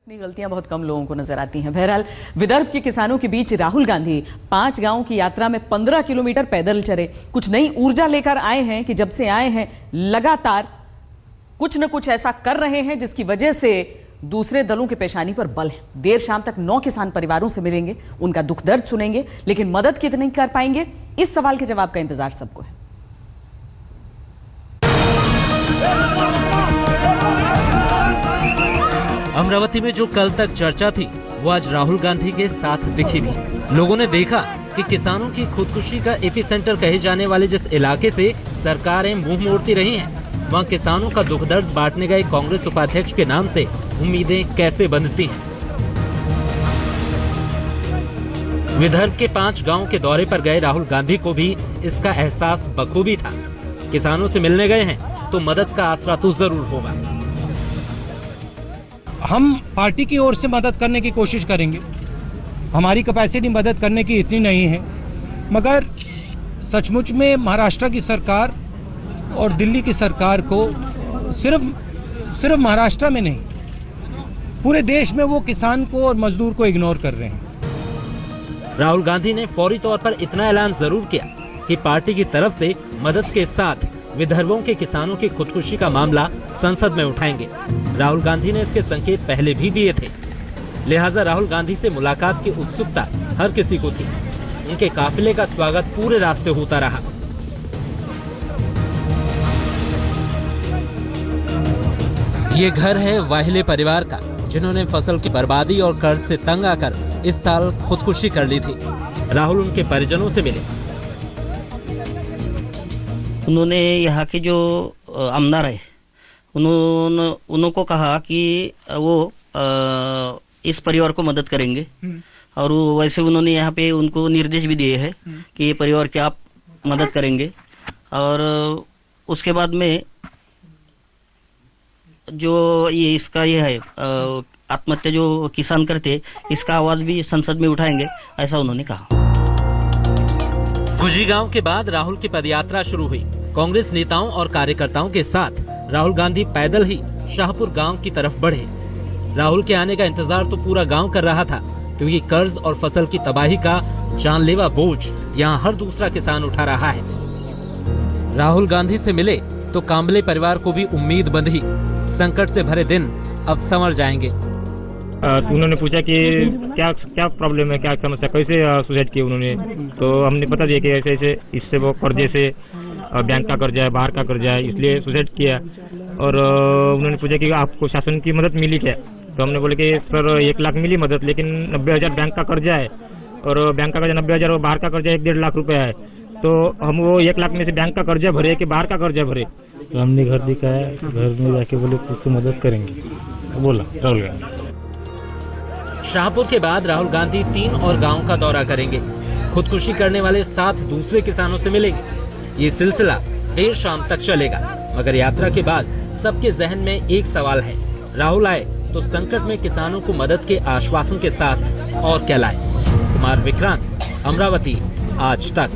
अपनी गलतियां बहुत कम लोगों को नजर आती हैं। बहरहाल विदर्भ के किसानों के बीच राहुल गांधी 5 गांवों की यात्रा में 15 किलोमीटर पैदल चले। कुछ नई ऊर्जा लेकर आए हैं कि जब से आए हैं लगातार कुछ न कुछ ऐसा कर रहे हैं जिसकी वजह से दूसरे दलों के पेशानी पर बल है। देर शाम तक 9 किसान परिवारों से मिलेंगे, उनका दुख दर्द सुनेंगे, लेकिन मदद कितनी कर पाएंगे, इस सवाल के जवाब का इंतजार सबको है। अमरावती में जो कल तक चर्चा थी वो आज राहुल गांधी के साथ दिखी भी। लोगों ने देखा कि किसानों की खुदकुशी का एपिसेंटर कहे जाने वाले जिस इलाके से सरकारें मुंह मोड़ती रही हैं, वहाँ किसानों का दुख दर्द बांटने गए कांग्रेस उपाध्यक्ष के नाम से उम्मीदें कैसे बंधती हैं। विदर्भ के 5 गांव के दौरे पर गए राहुल गांधी को भी इसका एहसास बखूबी था। किसानों से मिलने गए हैं तो मदद का आसरा तो जरूर होगा। हम पार्टी की ओर से मदद करने की कोशिश करेंगे। हमारी कैपेसिटी मदद करने की इतनी नहीं है, मगर सचमुच में महाराष्ट्र की सरकार और दिल्ली की सरकार को सिर्फ महाराष्ट्र में नहीं, पूरे देश में वो किसान को और मजदूर को इग्नोर कर रहे हैं। राहुल गांधी ने फौरी तौर पर इतना ऐलान जरूर किया कि पार्टी की तरफ से मदद के साथ विदर्भों के किसानों की खुदकुशी का मामला संसद में उठाएंगे। राहुल गांधी ने इसके संकेत पहले भी दिए थे, लिहाजा राहुल गांधी से मुलाकात की उत्सुकता हर किसी को थी। उनके काफिले का स्वागत पूरे रास्ते होता रहा। ये घर है वाहिले परिवार का, जिन्होंने फसल की बर्बादी और कर्ज से तंग आकर इस साल खुदकुशी कर ली थी। राहुल उनके परिजनों से मिले। उन्होंने यहाँ के जो आमदार है उनको कहा कि वो इस परिवार को मदद करेंगे, और वैसे उन्होंने यहाँ पे उनको निर्देश भी दिए हैं कि ये परिवार की आप मदद करेंगे। और उसके बाद में जो ये इसका ये है आत्महत्या जो किसान करते, इसका आवाज भी संसद में उठाएंगे, ऐसा उन्होंने कहा। गुजी गांव के बाद राहुल की पदयात्रा शुरू हुई। कांग्रेस नेताओं और कार्यकर्ताओं के साथ राहुल गांधी पैदल ही शाहपुर गांव की तरफ बढ़े। राहुल के आने का इंतजार तो पूरा गांव कर रहा था, क्योंकि कर्ज और फसल की तबाही का जानलेवा बोझ यहां हर दूसरा किसान उठा रहा है। राहुल गांधी से मिले तो कांबले परिवार को भी उम्मीद बंधी, संकट से भरे दिन अब संवर जाएंगे। उन्होंने पूछा कि क्या प्रॉब्लम है, क्या समस्या, कैसे सुसाइड किया उन्होंने। तो हमने बता दिया कि ऐसे ऐसे इससे वो कर्जे से बैंक का कर्जा है, बाहर का कर्जा है, इसलिए सुसाइड किया। और उन्होंने पूछा कि आपको शासन की मदद मिली क्या। तो हमने बोले कि सर 1 लाख मिली मदद, लेकिन 90,000 बैंक का कर्जा है, और बैंक का कर्जा 90,000 और बाहर का कर्जा 1-1.5 लाख रुपया है। तो हम वो 1 लाख में से बैंक का कर्जा भरे कि बाहर का कर्जा भरे। तो हमने घर दिखाया, घर में जाके बोले कुछ मदद करेंगे, बोला राहुल गांधी। शाहपुर के बाद राहुल गांधी 3 और गांव का दौरा करेंगे। खुदकुशी करने वाले 7 दूसरे किसानों से मिलेंगे। ये सिलसिला देर शाम तक चलेगा, मगर यात्रा के बाद सबके जहन में एक सवाल है, राहुल आए तो संकट में किसानों को मदद के आश्वासन के साथ और क्या लाए। कुमार विक्रांत, अमरावती, आज तक।